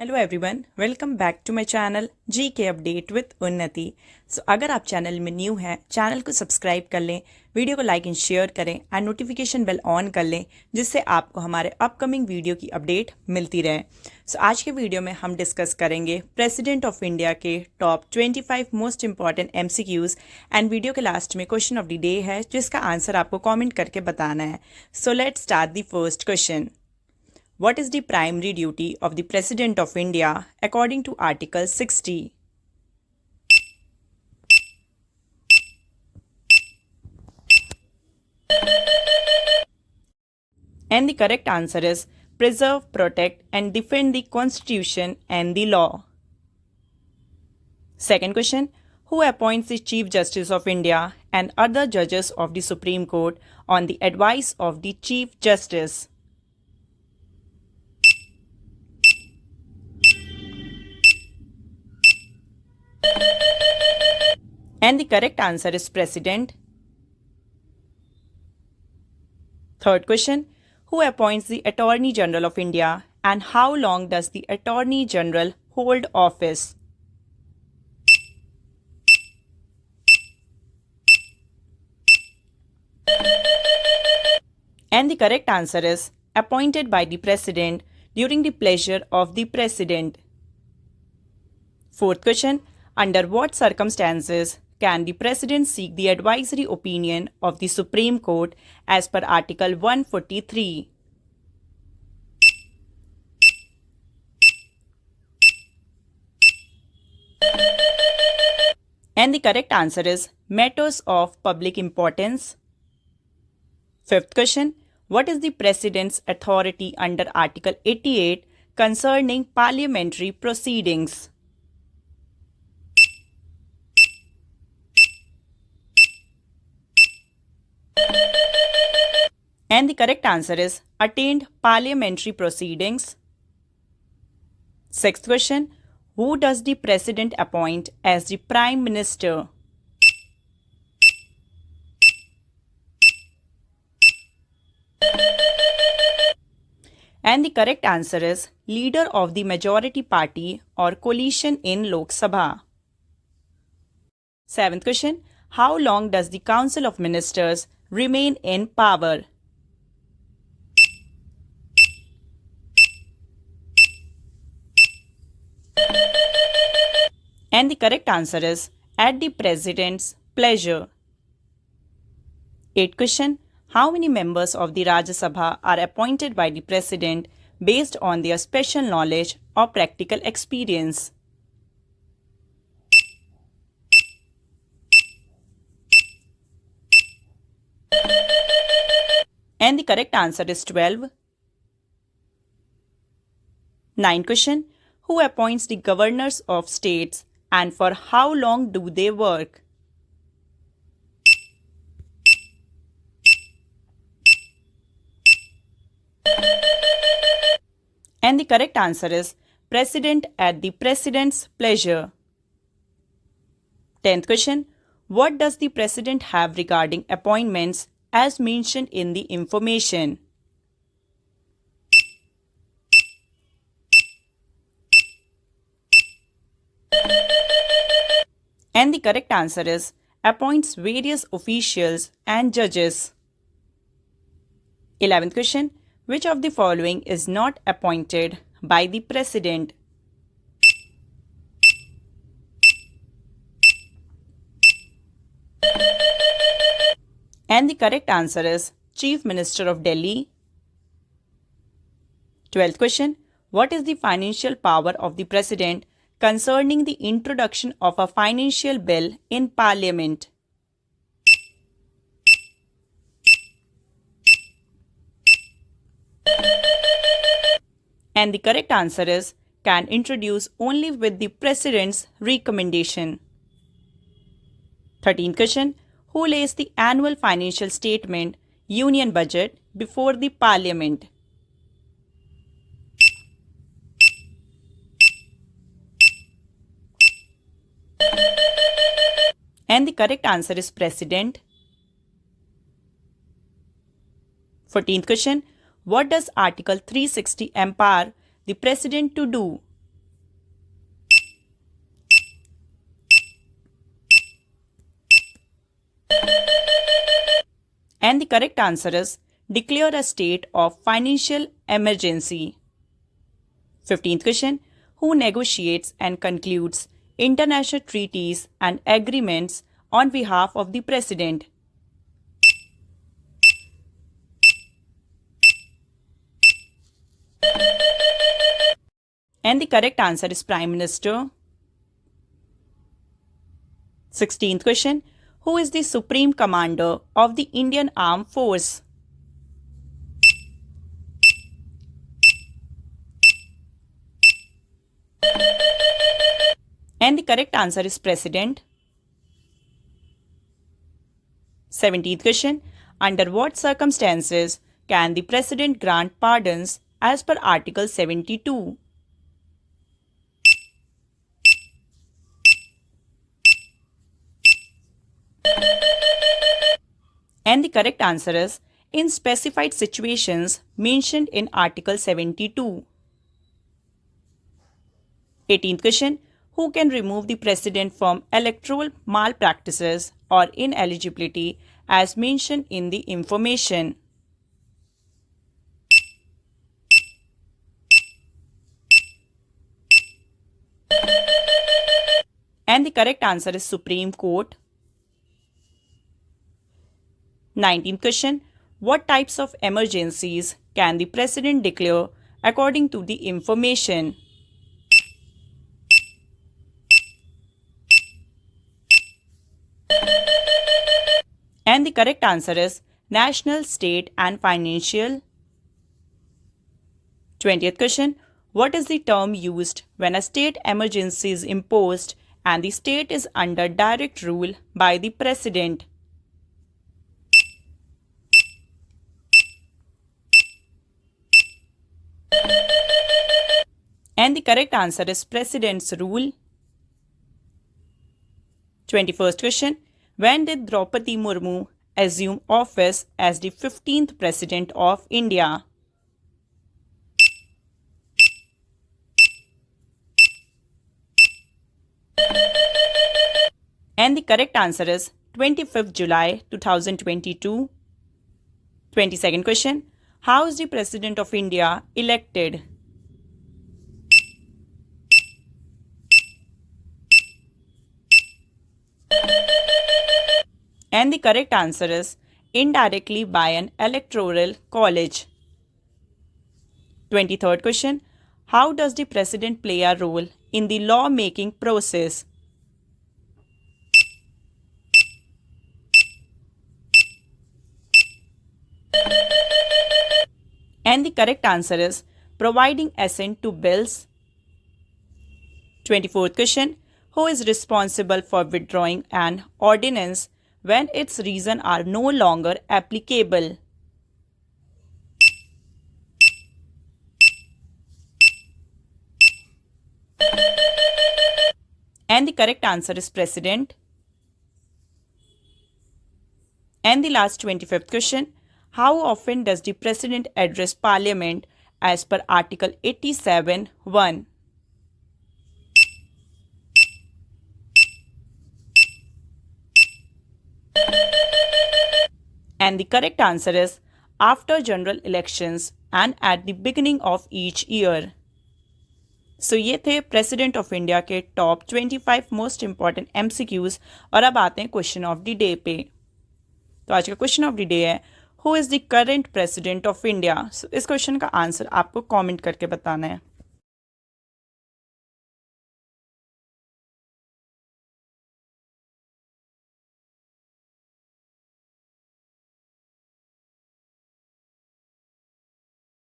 Hello everyone, welcome back to my channel G K update with उन्नति। अगर आप channel में न्यू हैं, चैनल को सब्सक्राइब कर लें, वीडियो को लाइक एंड शेयर करें एंड नोटिफिकेशन बेल ऑन कर लें, जिससे आपको हमारे अपकमिंग वीडियो की अपडेट मिलती रहे। आज के वीडियो में हम डिस्कस करेंगे प्रेसिडेंट ऑफ इंडिया के top 25 most important MCQs and video के लास्ट में क्वेश्चन ऑफ द डे है, जिसका आंसर आपको कॉमेंट करके बताना है। So let's start the first question. What is the primary duty of the President of India according to Article 60? And the correct answer is preserve, protect, and defend the Constitution and the law. Second question. Who appoints the Chief Justice of India and other judges of the Supreme Court on the advice of the Chief Justice? And the correct answer is President. Third question. Who appoints the Attorney General of India and how long does the Attorney General hold office? And the correct answer is appointed by the President during the pleasure of the President. Fourth question. Under what circumstances can the President seek the advisory opinion of the Supreme Court as per Article 143? And the correct answer is matters of public importance. Fifth question. What is the President's authority under Article 88 concerning parliamentary proceedings? And the correct answer is attained parliamentary proceedings. Sixth question. Who does the President appoint as the Prime Minister? And the correct answer is leader of the majority party or coalition in Lok Sabha. Seventh question. How long does the Council of Ministers remain in power? And the correct answer is at the President's pleasure. Eighth question. How many members of the Rajya Sabha are appointed by the President based on their special knowledge or practical experience? And the correct answer is 12. Ninth question. Who appoints the governors of states and for how long do they work? And the correct answer is President at the President's pleasure. 10th question. What does the President have regarding appointments as mentioned in the information? And the correct answer is appoints various officials and judges. 11th question. Which of the following is not appointed by the President? And the correct answer is Chief Minister of Delhi. 12th question. What is the financial power of the President concerning the introduction of a financial bill in Parliament? And the correct answer is can introduce only with the President's recommendation. 13th question. Who lays the annual financial statement, Union Budget, before the Parliament? And the correct answer is President. 14th question. What does Article 360 empower the President to do? And the correct answer is declare a state of financial emergency. 15th question. Who negotiates and concludes international treaties and agreements on behalf of the President? And the correct answer is Prime Minister. 16th question. Who is the Supreme Commander of the Indian Armed Force? And the correct answer is President. 17th question. Under what circumstances can the President grant pardons as per Article 72? And the correct answer is in specified situations mentioned in Article 72. 18th question. Who can remove the President from electoral malpractices or ineligibility as mentioned in the information? And the correct answer is Supreme Court. 19th question. What types of emergencies can the President declare according to the information? And the correct answer is national, state and financial. 20th question. What is the term used when a state emergency is imposed and the state is under direct rule by the President? And the correct answer is President's rule. 21st question. When did Draupadi Murmu assume office as the 15th President of India? And the correct answer is 25th July 2022. 22nd question. How is the President of India elected? And the correct answer is indirectly by an electoral college. 23rd question. How does the President play a role in the law-making process? And the correct answer is providing assent to bills. 24th question. Who is responsible for withdrawing an ordinance when its reasons are no longer applicable? And the correct answer is President. And the last 25th question. How often does the President address Parliament as per Article 87(1)? And the correct answer is after general elections and at the beginning of each year. So ये थे president of India के top 25 most important MCQs और अब आते हैं question of the day पे। तो आज का क्वेश्चन ऑफ द डे है who is the current president of India. So इस क्वेश्चन का आंसर आपको कमेंट करके बताना है।